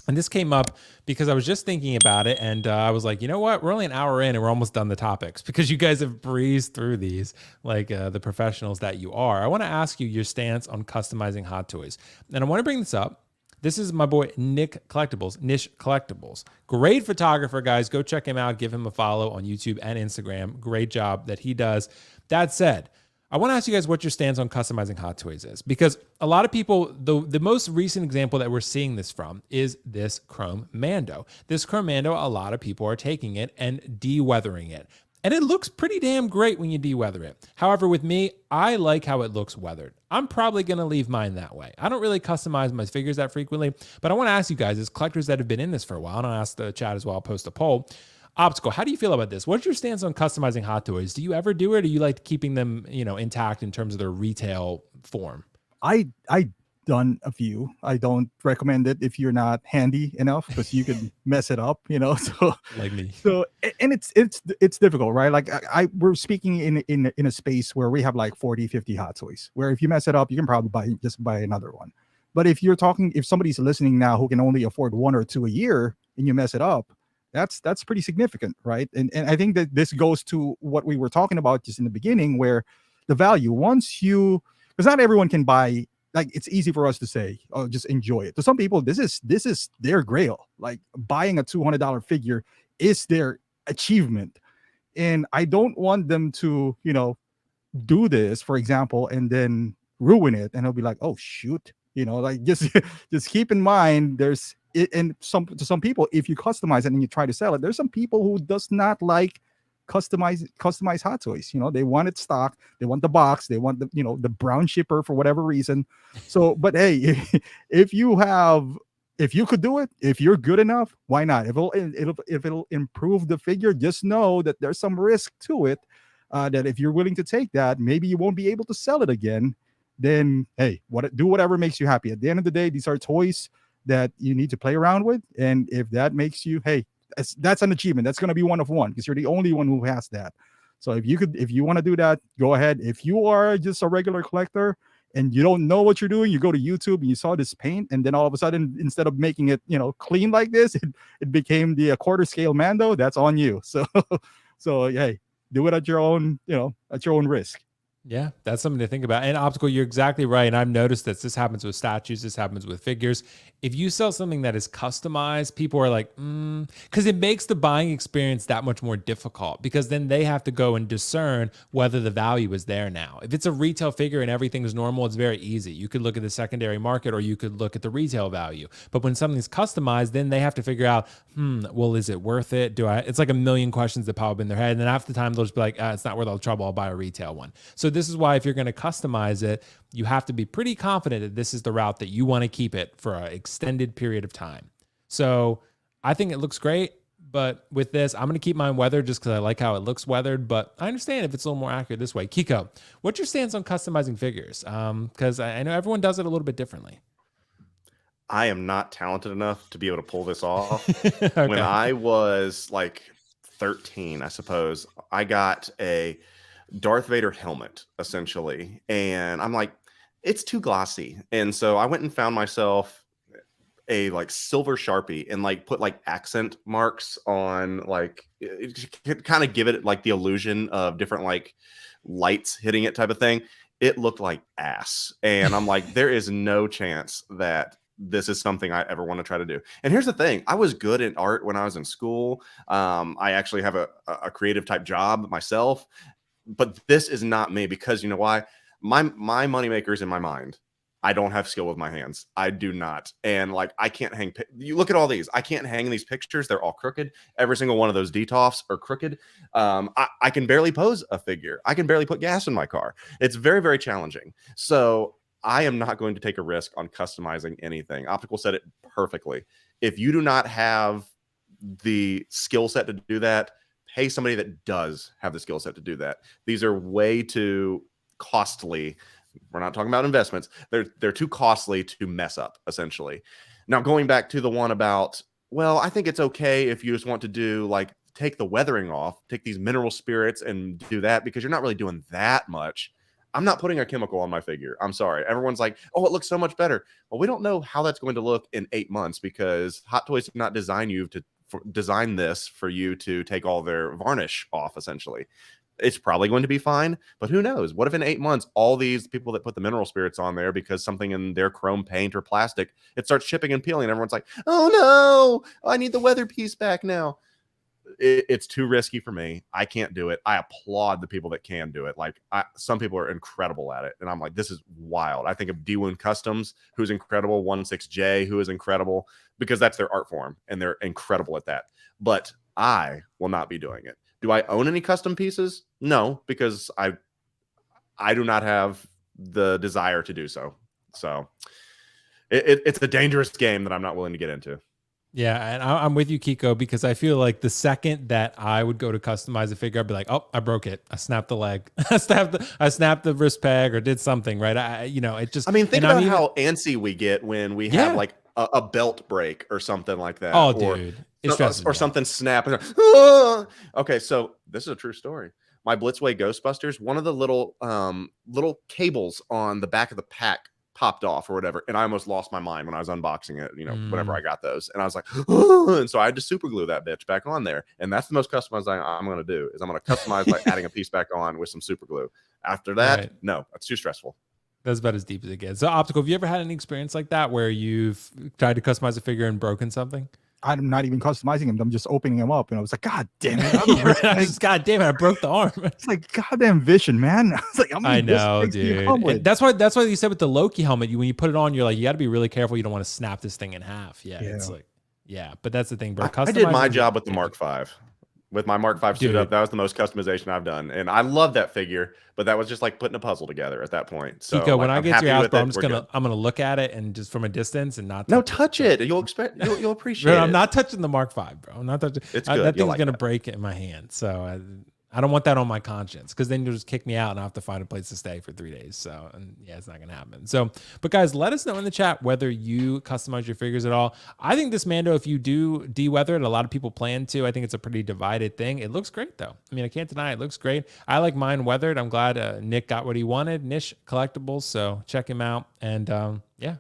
And this came up because I was just thinking about it, and I was like, you know what? We're only an hour in, and we're almost done the topics because you guys have breezed through these like the professionals that you are. I want to ask you your stance on customizing hot toys, and I want to bring this up. This is my boy Nick Collectibles, Niche Collectibles. Great photographer, guys. Go check him out. Give him a follow on YouTube and Instagram. Great job that he does. That said, I want to ask you guys what your stance on customizing hot toys is, because a lot of people, the most recent example that we're seeing this from is this Chrome Mando. This Chrome Mando, a lot of people are taking it and de-weathering it. And it looks pretty damn great when you de-weather it. However, with me, I like how it looks weathered. I'm probably going to leave mine that way. I don't really customize my figures that frequently, but I want to ask you guys, as collectors that have been in this for a while, and I'll ask the chat as well, I'll post a poll. Optical, how do you feel about this? What's your stance on customizing hot toys? Do you ever do it, or do you like keeping them, intact in terms of their retail form? I done a few. I don't recommend it if you're not handy enough because you can mess it up, So Like me. and it's difficult, right? Like we're speaking in a space where we have like 40, 50 hot toys, where if you mess it up, you can probably buy another one. But if somebody's listening now who can only afford one or two a year and you mess it up, that's pretty significant, right? And I think that this goes to what we were talking about just in the beginning, where the value, because not everyone can buy. Like, it's easy for us to say, oh, just enjoy it. To some people, this is their grail. Like, buying a $200 figure is their achievement. And I don't want them to, do this, for example, and then ruin it. And they'll be like, oh shoot, like, just just keep in mind there's it. And to some people, if you customize it and you try to sell it, there's some people who does not like customize hot toys. They want it stock, they want the box, they want the brown shipper for whatever reason. So, but hey, if you could do it, if you're good enough, why not? If it'll improve the figure, just know that there's some risk to it. That if you're willing to take that, maybe you won't be able to sell it again. Then hey, do whatever makes you happy. At the end of the day, these are toys that you need to play around with, and if that makes you, hey, that's an achievement. That's going to be one of one because you're the only one who has that. So if you want to do that, go ahead. If you are just a regular collector and you don't know what you're doing, you go to YouTube and you saw this paint, and then all of a sudden, instead of making it clean like this, it became the quarter scale Mando. That's on you. So hey, do it at your own risk. Yeah, that's something to think about. And Optical, you're exactly right. And I've noticed that this happens with statues, this happens with figures. If you sell something that is customized, people are like, because it makes the buying experience that much more difficult, because then they have to go and discern whether the value is there now. If it's a retail figure and everything is normal, it's very easy. You could look at the secondary market or you could look at the retail value. But when something's customized, then they have to figure out, well, is it worth it? It's like a million questions that pop up in their head. And then half the time they'll just be like, it's not worth all the trouble. I'll buy a retail one. So this is why if you're going to customize it, you have to be pretty confident that this is the route that you want to keep it for an extended period of time. So I think it looks great, but with this, I'm going to keep mine weathered just because I like how it looks weathered, but I understand if it's a little more accurate this way. Kiko, what's your stance on customizing figures? Because I know everyone does it a little bit differently. I am not talented enough to be able to pull this off. Okay. When I was like 13, I suppose, I got a Darth Vader helmet, essentially. And I'm like, it's too glossy. And so I went and found myself a like silver Sharpie and like put like accent marks on, like, it could kind of give it like the illusion of different like lights hitting it type of thing. It looked like ass. And I'm like, there is no chance that this is something I ever want to try to do. And here's the thing. I was good at art when I was in school. I actually have a creative type job myself. But this is not me, because you know why? My moneymaker is in my mind. I don't have skill with my hands. I do not. And like, I can't hang. You look at all these. I can't hang these pictures. They're all crooked. Every single one of those DTOFs are crooked. I can barely pose a figure. I can barely put gas in my car. It's very, very challenging. So I am not going to take a risk on customizing anything. Optical said it perfectly. If you do not have the skill set to do that, pay somebody that does have the skill set to do that. These are way too costly. We're not talking about investments. They're too costly to mess up, essentially. Now, going back to the one about, well, I think it's okay if you just want to do like take the weathering off, take these mineral spirits and do that, because you're not really doing that much. I'm not putting a chemical on my figure. I'm sorry. Everyone's like, oh, it looks so much better. Well, we don't know how that's going to look in 8 months because Hot Toys did not design this for you to take all their varnish off, essentially. It's probably going to be fine, but who knows? What if in 8 months, all these people that put the mineral spirits on there because something in their chrome paint or plastic, it starts chipping and peeling. And everyone's like, oh no, I need the weather piece back now. It's too risky for me. I can't do it. I applaud the people that can do it. Like some people are incredible at it. And I'm like, this is wild. I think of D-Wound Customs, who's incredible, 16J, who is incredible because that's their art form and they're incredible at that. But I will not be doing it. Do I own any custom pieces? No, because I do not have the desire to do so. So it's a dangerous game that I'm not willing to get into. Yeah, and I'm with you, Kiko, because I feel like the second that I would go to customize a figure, I'd be like, "Oh, I broke it. I snapped the leg. I snapped the wrist peg, or did something." Right? It just. I mean, think about how antsy we get when we have like a belt break or something like that. Oh, dude, or something snap. Okay, so this is a true story. My Blitzway Ghostbusters, one of the little cables on the back of the pack popped off or whatever, and I almost lost my mind when I was unboxing it, whenever I got those, and I was like, and so I had to super glue that bitch back on there, and that's the most customized thing I'm going to do is I'm going to customize by adding a piece back on with some super glue. After that, no, that's too stressful. That's about as deep as it gets. So, Optical, have you ever had any experience like that where you've tried to customize a figure and broken something? I'm not even customizing them. I'm just opening them up. And I was like, God damn it. God damn it. I broke the arm. It's like goddamn vision, man. I was like, I know, dude. That's why you said with the Loki helmet, when you put it on, you're like, you got to be really careful. You don't want to snap this thing in half. Yeah. It's like, but that's the thing, bro. I did my job with the Mark V. With my Mark V suit up, that was the most customization I've done. And I love that figure, but that was just like putting a puzzle together at that point. So Kiko, when I get to your house, bro, I'm gonna look at it and just from a distance and not touch it. You'll appreciate it. I'm not touching the Mark V, bro. I'm not touching. It's good. That thing's gonna break in my hand. So I don't want that on my conscience because then you'll just kick me out and I have to find a place to stay for 3 days. So, and it's not going to happen. So, but guys, let us know in the chat whether you customize your figures at all. I think this Mando, if you do de-weather it, a lot of people plan to. I think it's a pretty divided thing. It looks great though. I mean, I can't deny it looks great. I like mine weathered. I'm glad Nick got what he wanted. Nish Collectibles. So check him out. And yeah,